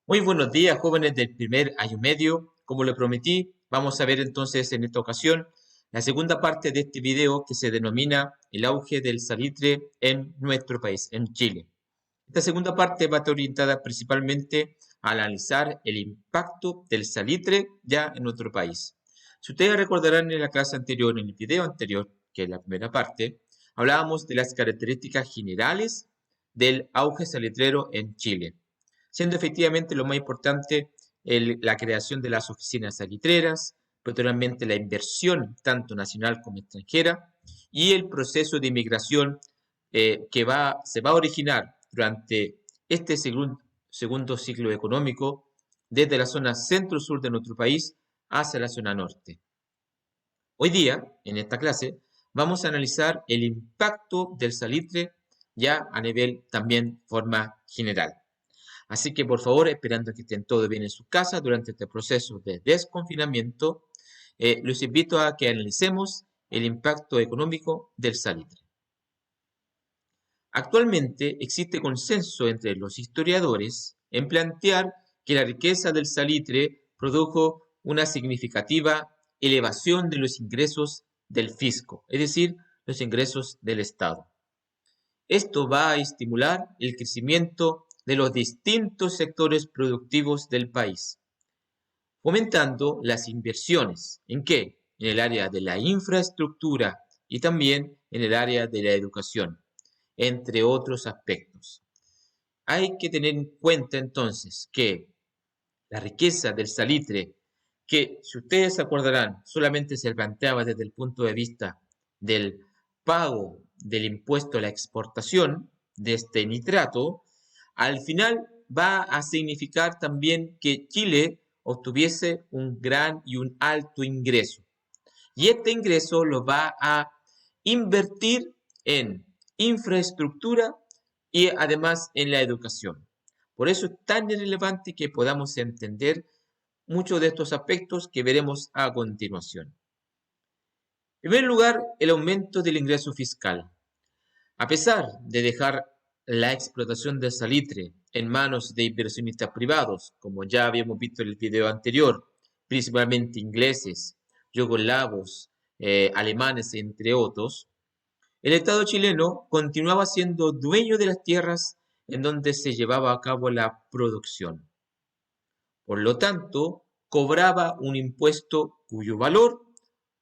Muy buenos días, jóvenes del primer año medio. Como le prometí, vamos a ver entonces en esta ocasión la segunda parte de este video que se denomina el auge del salitre en nuestro país, en Chile. Esta segunda parte va a estar orientada principalmente a analizar el impacto del salitre ya en nuestro país. Si ustedes recordarán en la clase anterior, en el video anterior, que es la primera parte, hablábamos de las características generales del auge salitrero en Chile, siendo efectivamente lo más importante la creación de las oficinas salitreras, posteriormente la inversión tanto nacional como extranjera y el proceso de inmigración se va a originar durante este segundo ciclo económico desde la zona centro-sur de nuestro país hacia la zona norte. Hoy día, en esta clase, vamos a analizar el impacto del salitre ya a nivel también forma general. Así que por favor, esperando que estén todos bien en su casa durante este proceso de desconfinamiento, los invito a que analicemos el impacto económico del salitre. Actualmente existe consenso entre los historiadores en plantear que la riqueza del salitre produjo una significativa elevación de los ingresos del fisco, es decir, los ingresos del Estado. Esto va a estimular el crecimiento de los distintos sectores productivos del país, fomentando las inversiones. ¿En qué? En el área de la infraestructura y también en el área de la educación, entre otros aspectos. Hay que tener en cuenta entonces que la riqueza del salitre, que si ustedes se acordarán, solamente se planteaba desde el punto de vista del pago del impuesto a la exportación de este nitrato, al final va a significar también que Chile obtuviese un gran y un alto ingreso. Y este ingreso lo va a invertir en infraestructura y además en la educación. Por eso es tan relevante que podamos entender muchos de estos aspectos que veremos a continuación. En primer lugar, el aumento del ingreso fiscal. A pesar de dejar la explotación del salitre en manos de inversionistas privados, como ya habíamos visto en el video anterior, principalmente ingleses, yugoslavos, alemanes, entre otros, el Estado chileno continuaba siendo dueño de las tierras en donde se llevaba a cabo la producción. Por lo tanto, cobraba un impuesto cuyo valor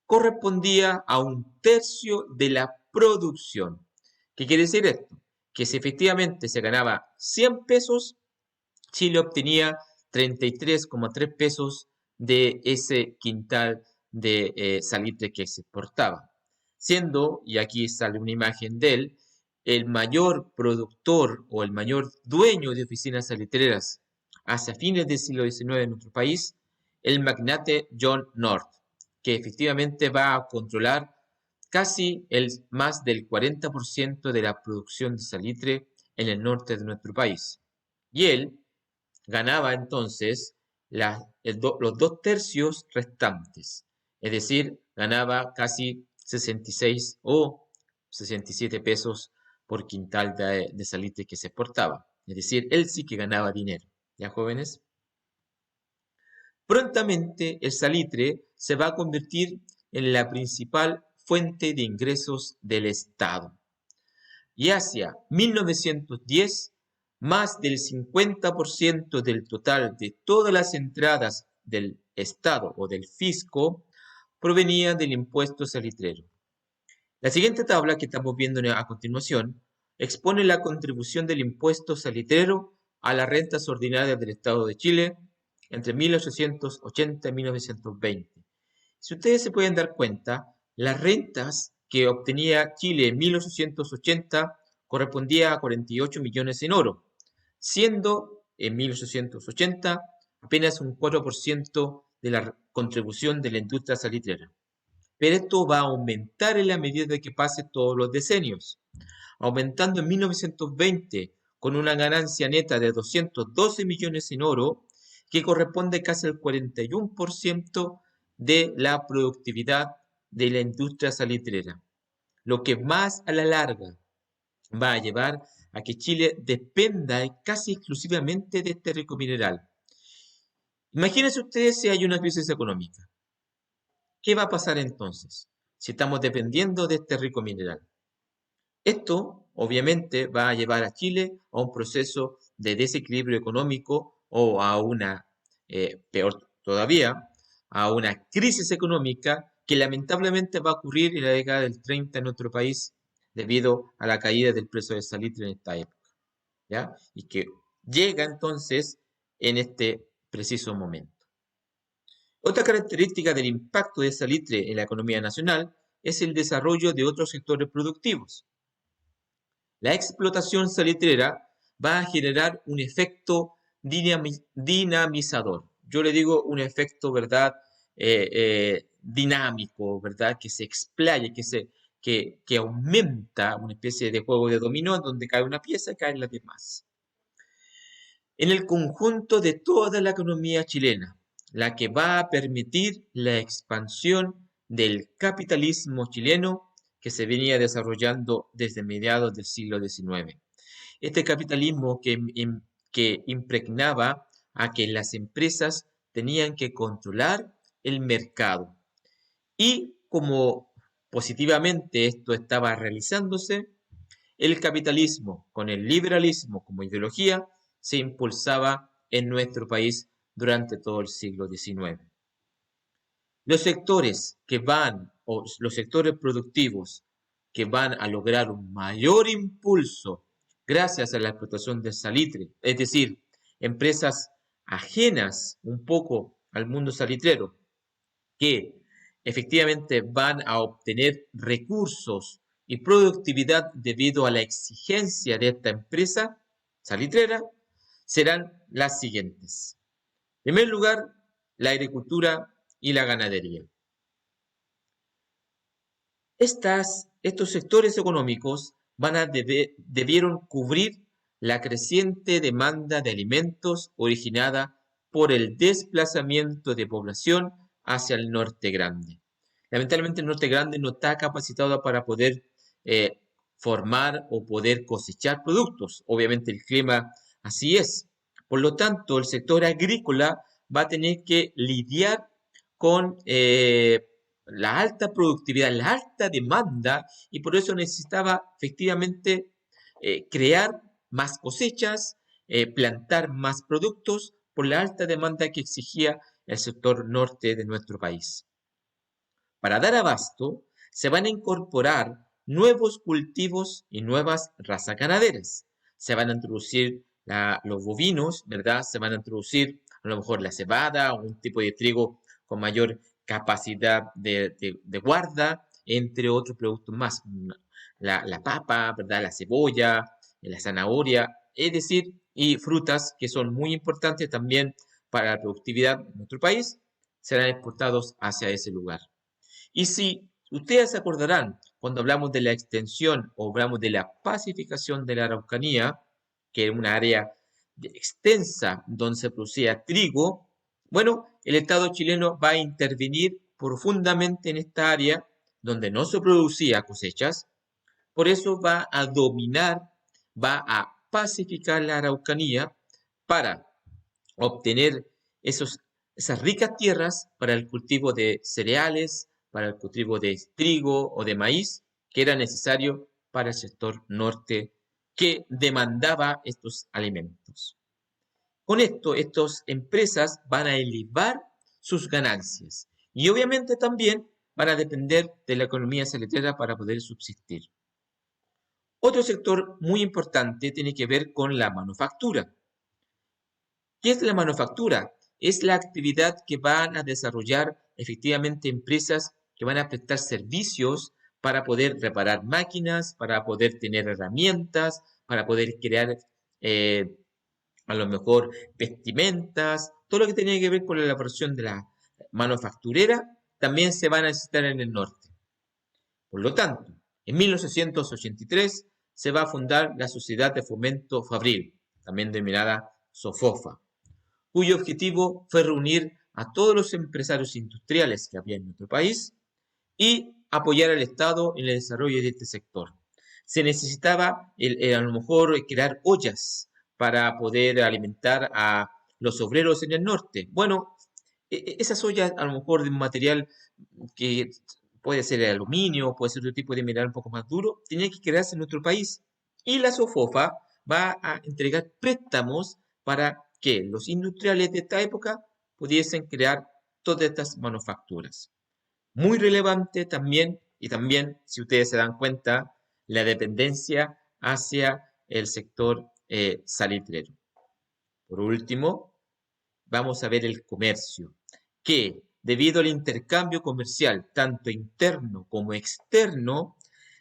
correspondía a un tercio de la producción. ¿Qué quiere decir esto? Que si efectivamente se ganaba 100 pesos, Chile obtenía 33,3 pesos de ese quintal de salitre que se exportaba. Siendo, y aquí sale una imagen de él, el mayor productor o el mayor dueño de oficinas salitreras hacia fines del siglo XIX en nuestro país, el magnate John North, que efectivamente va a controlar casi más del 40% de la producción de salitre en el norte de nuestro país. Y él ganaba entonces los dos tercios restantes, es decir, ganaba casi 66 o 67 pesos por quintal de salitre que se exportaba. Es decir, él sí que ganaba dinero. ¿Ya, jóvenes? Prontamente el salitre se va a convertir en la principal fuente de ingresos del Estado. Y hacia 1910, más del 50% del total de todas las entradas del Estado o del fisco provenía del impuesto salitrero. La siguiente tabla que estamos viendo a continuación expone la contribución del impuesto salitrero a las rentas ordinarias del Estado de Chile entre 1880 y 1920. Si ustedes se pueden dar cuenta, las rentas que obtenía Chile en 1880 correspondía a 48 millones en oro, siendo en 1880 apenas un 4% de la contribución de la industria salitrera. Pero esto va a aumentar en la medida de que pase todos los decenios, aumentando en 1920 con una ganancia neta de 212 millones en oro, que corresponde casi al 41% de la productividad de la industria salitrera, lo que más a la larga va a llevar a que Chile dependa casi exclusivamente de este rico mineral, Imagínense ustedes si hay una crisis económica. ¿Qué va a pasar entonces si estamos dependiendo de este rico mineral? Esto, obviamente, va a llevar a Chile a un proceso de desequilibrio económico o a una, peor todavía, a una crisis económica que lamentablemente va a ocurrir en la década del 30 en nuestro país debido a la caída del precio del salitre en esta época, ¿ya? Y que llega entonces en este preciso momento. Otra característica del impacto del salitre en la economía nacional es el desarrollo de otros sectores productivos. La explotación salitrera va a generar un efecto dinamizador. Yo le digo un efecto, ¿verdad? Dinámico, ¿verdad? Que se explaya, que aumenta una especie de juego de dominó donde cae una pieza y caen las demás. En el conjunto de toda la economía chilena, la que va a permitir la expansión del capitalismo chileno que se venía desarrollando desde mediados del siglo XIX. Este capitalismo que impregnaba a que las empresas tenían que controlar el mercado. Y como positivamente esto estaba realizándose, el capitalismo con el liberalismo como ideología se impulsaba en nuestro país durante todo el siglo XIX. Los sectores que van, o los sectores productivos que van a lograr un mayor impulso gracias a la explotación del salitre, es decir, empresas ajenas un poco al mundo salitrero, que efectivamente van a obtener recursos y productividad debido a la exigencia de esta empresa salitrera, serán las siguientes. En primer lugar, la agricultura y la ganadería. Estos sectores económicos debieron cubrir la creciente demanda de alimentos originada por el desplazamiento de población hacia el norte grande. Lamentablemente el norte grande no está capacitado para poder formar o poder cosechar productos. Obviamente el clima así es. Por lo tanto, el sector agrícola va a tener que lidiar con la alta productividad, la alta demanda, y por eso necesitaba efectivamente crear más cosechas, plantar más productos por la alta demanda que exigía el sector norte de nuestro país. Para dar abasto, se van a incorporar nuevos cultivos y nuevas razas ganaderas. Se van a introducir los bovinos, ¿verdad? Se van a introducir a lo mejor la cebada o un tipo de trigo con mayor capacidad de guarda, entre otros productos más. La papa, ¿verdad? La cebolla, la zanahoria, es decir, y frutas que son muy importantes también para la productividad de nuestro país, serán exportados hacia ese lugar. Y si ustedes se acordarán, cuando hablamos de la extensión o hablamos de la pacificación de la Araucanía, que era una área extensa donde se producía trigo, bueno, el Estado chileno va a intervenir profundamente en esta área donde no se producía cosechas, por eso va a dominar, va a pacificar la Araucanía para obtener esas ricas tierras para el cultivo de cereales, para el cultivo de trigo o de maíz, que era necesario para el sector norte que demandaba estos alimentos. Con esto, estas empresas van a elevar sus ganancias y obviamente también van a depender de la economía salitrera para poder subsistir. Otro sector muy importante tiene que ver con la manufactura. ¿Qué es la manufactura? Es la actividad que van a desarrollar efectivamente empresas que van a prestar servicios para poder reparar máquinas, para poder tener herramientas, para poder crear a lo mejor vestimentas, todo lo que tiene que ver con la elaboración de la manufacturera, también se van a necesitar en el norte. Por lo tanto, en 1883 se va a fundar la Sociedad de Fomento Fabril, también denominada SOFOFA, cuyo objetivo fue reunir a todos los empresarios industriales que había en nuestro país y apoyar al Estado en el desarrollo de este sector. Se necesitaba a lo mejor crear ollas para poder alimentar a los obreros en el norte. Bueno, esas ollas a lo mejor de un material que puede ser el aluminio, puede ser otro tipo de mineral un poco más duro, tenía que crearse en nuestro país. Y la SOFOFA va a entregar préstamos para que los industriales de esta época pudiesen crear todas estas manufacturas. Muy relevante también, y también, si ustedes se dan cuenta, la dependencia hacia el sector salitrero. Por último, vamos a ver el comercio, que debido al intercambio comercial, tanto interno como externo,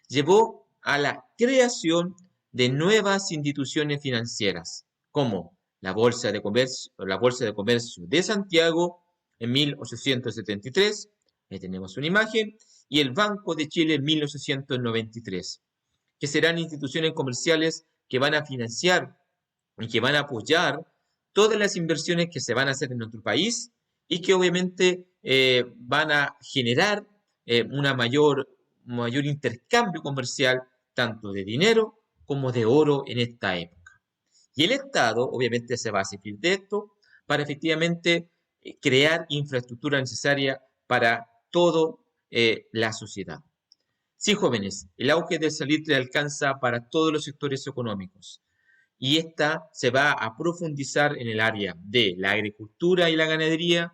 llevó a la creación de nuevas instituciones financieras, como la Bolsa de Comercio de Santiago en 1873, ahí tenemos una imagen, y el Banco de Chile en 1893, que serán instituciones comerciales que van a financiar y que van a apoyar todas las inversiones que se van a hacer en nuestro país y que obviamente van a generar mayor intercambio comercial tanto de dinero como de oro en esta época. Y el Estado obviamente se va a servir de esto para efectivamente crear infraestructura necesaria para toda la sociedad. Sí, jóvenes, el auge del salitre alcanza para todos los sectores económicos y esta se va a profundizar en el área de la agricultura y la ganadería,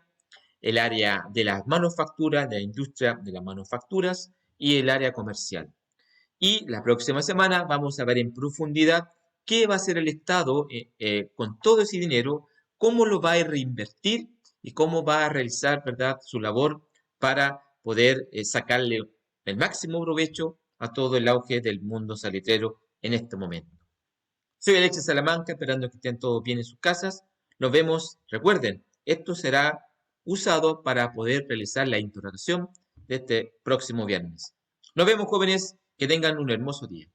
el área de las manufacturas, de la industria de las manufacturas y el área comercial. Y la próxima semana vamos a ver en profundidad qué va a hacer el Estado con todo ese dinero, cómo lo va a reinvertir y cómo va a realizar, ¿verdad?, su labor para poder sacarle el máximo provecho a todo el auge del mundo salitrero en este momento. Soy Alexis Salamanca, esperando que estén todos bien en sus casas. Nos vemos, recuerden, esto será usado para poder realizar la interrogación de este próximo viernes. Nos vemos, jóvenes, que tengan un hermoso día.